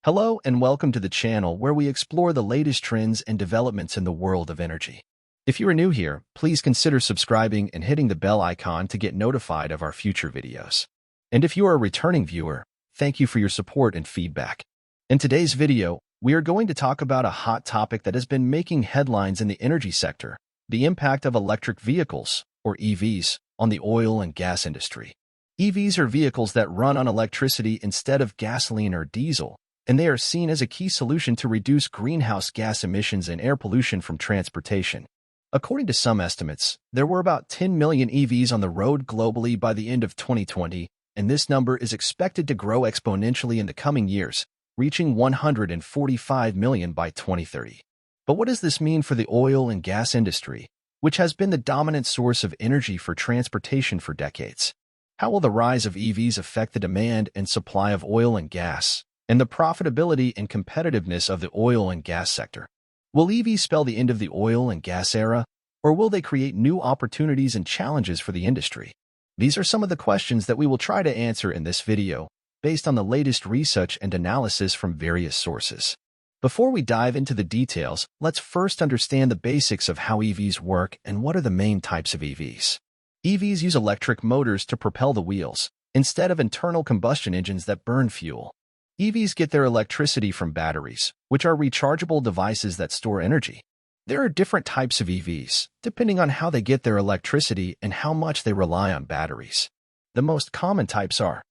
Hello and welcome to the channel where we explore the latest trends and developments in the world of energy. If you are new here, please consider subscribing and hitting the bell icon to get notified of our future videos. And if you are a returning viewer, thank you for your support and feedback. In today's video, we are going to talk about a hot topic that has been making headlines in the energy sector: the impact of electric vehicles, or EVs, on the oil and gas industry. EVs are vehicles that run on electricity instead of gasoline or diesel, and they are seen as a key solution to reduce greenhouse gas emissions and air pollution from transportation. According to some estimates, there were about 10 million EVs on the road globally by the end of 2020, and this number is expected to grow exponentially in the coming years, reaching 145 million by 2030. But what does this mean for the oil and gas industry, which has been the dominant source of energy for transportation for decades? How will the rise of EVs affect the demand and supply of oil and gas, and the profitability and competitiveness of the oil and gas sector? Will EVs spell the end of the oil and gas era, or will they create new opportunities and challenges for the industry? These are some of the questions that we will try to answer in this video, based on the latest research and analysis from various sources. Before we dive into the details, let's first understand the basics of how EVs work and what are the main types of EVs. EVs use electric motors to propel the wheels, instead of internal combustion engines that burn fuel. EVs get their electricity from batteries, which are rechargeable devices that store energy. There are different types of EVs, depending on how they get their electricity and how much they rely on batteries. The most common types are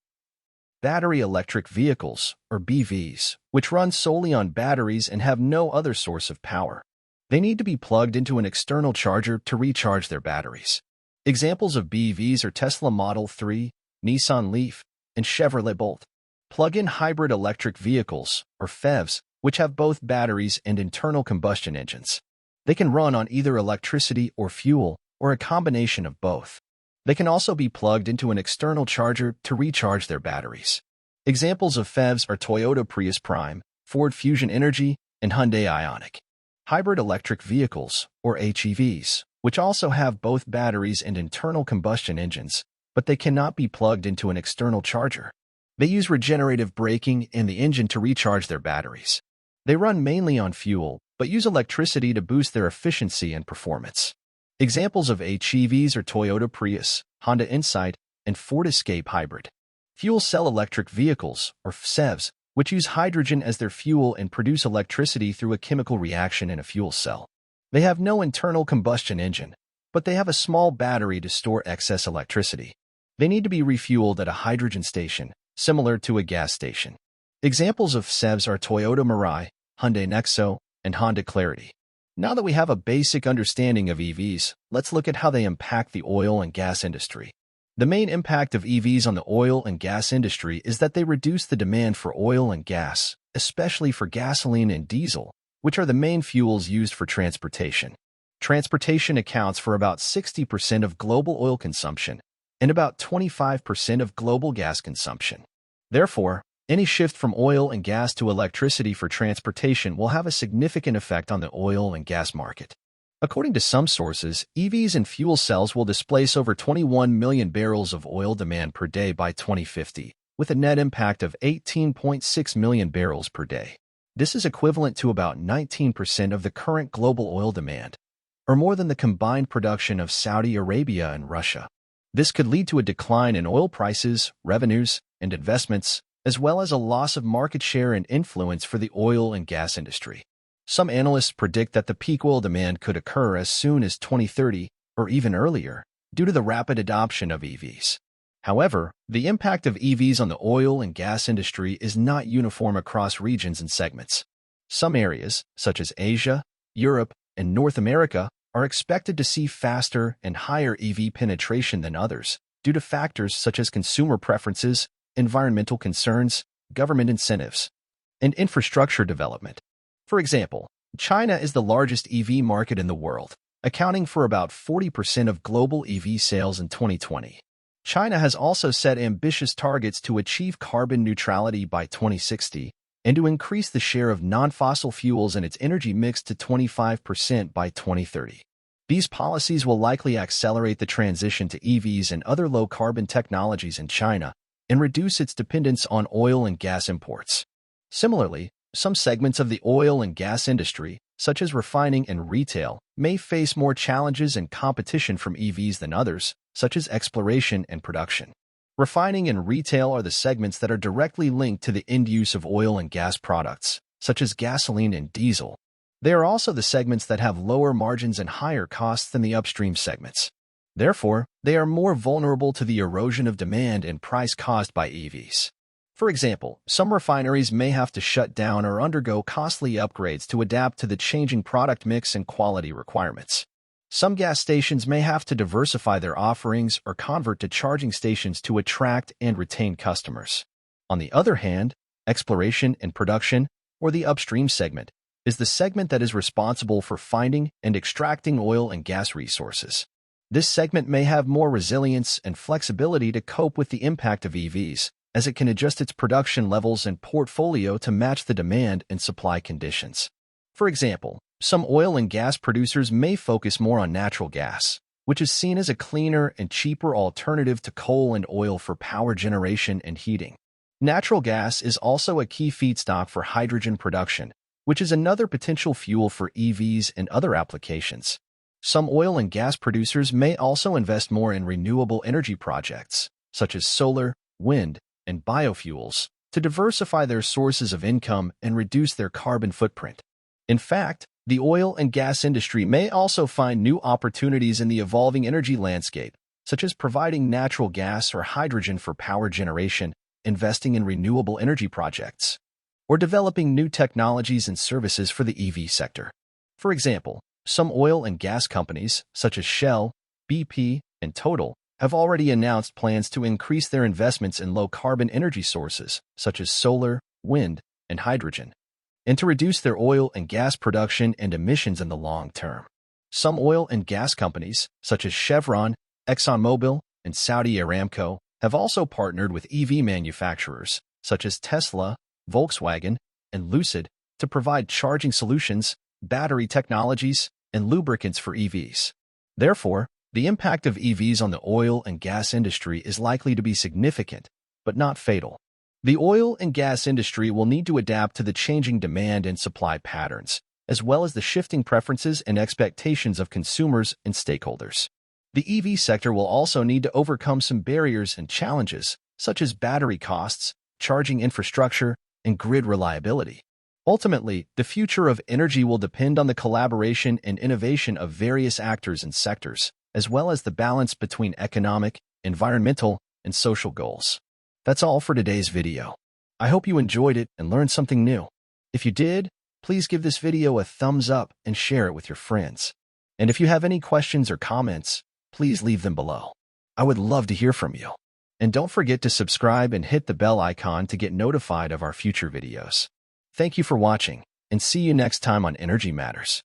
battery electric vehicles, or BEVs, which run solely on batteries and have no other source of power. They need to be plugged into an external charger to recharge their batteries. Examples of BEVs are Tesla Model 3, Nissan Leaf, and Chevrolet Bolt. Plug-in hybrid electric vehicles, or PHEVs, which have both batteries and internal combustion engines. They can run on either electricity or fuel, or a combination of both. They can also be plugged into an external charger to recharge their batteries. Examples of PHEVs are Toyota Prius Prime, Ford Fusion Energy, and Hyundai Ioniq. Hybrid electric vehicles, or HEVs, which also have both batteries and internal combustion engines, but they cannot be plugged into an external charger. They use regenerative braking and the engine to recharge their batteries. They run mainly on fuel, but use electricity to boost their efficiency and performance. Examples of HEVs are Toyota Prius, Honda Insight, and Ford Escape Hybrid. Fuel cell electric vehicles, or FCEVs, which use hydrogen as their fuel and produce electricity through a chemical reaction in a fuel cell. They have no internal combustion engine, but they have a small battery to store excess electricity. They need to be refueled at a hydrogen station, similar to a gas station. Examples of FCEVs are Toyota Mirai, Hyundai Nexo, and Honda Clarity. Now that we have a basic understanding of EVs, let's look at how they impact the oil and gas industry. The main impact of EVs on the oil and gas industry is that they reduce the demand for oil and gas, especially for gasoline and diesel, which are the main fuels used for transportation. Transportation accounts for about 60% of global oil consumption and about 25% of global gas consumption. Therefore, any shift from oil and gas to electricity for transportation will have a significant effect on the oil and gas market. According to some sources, EVs and fuel cells will displace over 21 million barrels of oil demand per day by 2050, with a net impact of 18.6 million barrels per day. This is equivalent to about 19% of the current global oil demand, or more than the combined production of Saudi Arabia and Russia. This could lead to a decline in oil prices, revenues, and investments, as well as a loss of market share and influence for the oil and gas industry. Some analysts predict that the peak oil demand could occur as soon as 2030 or even earlier, due to the rapid adoption of EVs. However, the impact of EVs on the oil and gas industry is not uniform across regions and segments. Some areas, such as Asia, Europe, and North America, are expected to see faster and higher EV penetration than others, due to factors such as consumer preferences, environmental concerns, government incentives, and infrastructure development. For example, China is the largest EV market in the world, accounting for about 40% of global EV sales in 2020. China has also set ambitious targets to achieve carbon neutrality by 2060 and to increase the share of non-fossil fuels in its energy mix to 25% by 2030. These policies will likely accelerate the transition to EVs and other low-carbon technologies in China and reduce its dependence on oil and gas imports. Similarly, some segments of the oil and gas industry, such as refining and retail, may face more challenges and competition from EVs than others, such as exploration and production. Refining and retail are the segments that are directly linked to the end use of oil and gas products, such as gasoline and diesel. They are also the segments that have lower margins and higher costs than the upstream segments. Therefore, they are more vulnerable to the erosion of demand and price caused by EVs. For example, some refineries may have to shut down or undergo costly upgrades to adapt to the changing product mix and quality requirements. Some gas stations may have to diversify their offerings or convert to charging stations to attract and retain customers. On the other hand, exploration and production, or the upstream segment, is the segment that is responsible for finding and extracting oil and gas resources. This segment may have more resilience and flexibility to cope with the impact of EVs, as it can adjust its production levels and portfolio to match the demand and supply conditions. For example, some oil and gas producers may focus more on natural gas, which is seen as a cleaner and cheaper alternative to coal and oil for power generation and heating. Natural gas is also a key feedstock for hydrogen production, which is another potential fuel for EVs and other applications. Some oil and gas producers may also invest more in renewable energy projects, such as solar, wind, and biofuels, to diversify their sources of income and reduce their carbon footprint. In fact, the oil and gas industry may also find new opportunities in the evolving energy landscape, such as providing natural gas or hydrogen for power generation, investing in renewable energy projects, or developing new technologies and services for the EV sector. For example, some oil and gas companies, such as Shell, BP, and Total, have already announced plans to increase their investments in low-carbon energy sources, such as solar, wind, and hydrogen, and to reduce their oil and gas production and emissions in the long term. Some oil and gas companies, such as Chevron, ExxonMobil, and Saudi Aramco, have also partnered with EV manufacturers, such as Tesla, Volkswagen, and Lucid, to provide charging solutions, battery technologies, and lubricants for EVs. Therefore, the impact of EVs on the oil and gas industry is likely to be significant, but not fatal. The oil and gas industry will need to adapt to the changing demand and supply patterns, as well as the shifting preferences and expectations of consumers and stakeholders. The EV sector will also need to overcome some barriers and challenges, such as battery costs, charging infrastructure, and grid reliability. Ultimately, the future of energy will depend on the collaboration and innovation of various actors and sectors, as well as the balance between economic, environmental, and social goals. That's all for today's video. I hope you enjoyed it and learned something new. If you did, please give this video a thumbs up and share it with your friends. And if you have any questions or comments, please leave them below. I would love to hear from you. And don't forget to subscribe and hit the bell icon to get notified of our future videos. Thank you for watching, and see you next time on Energy Matters.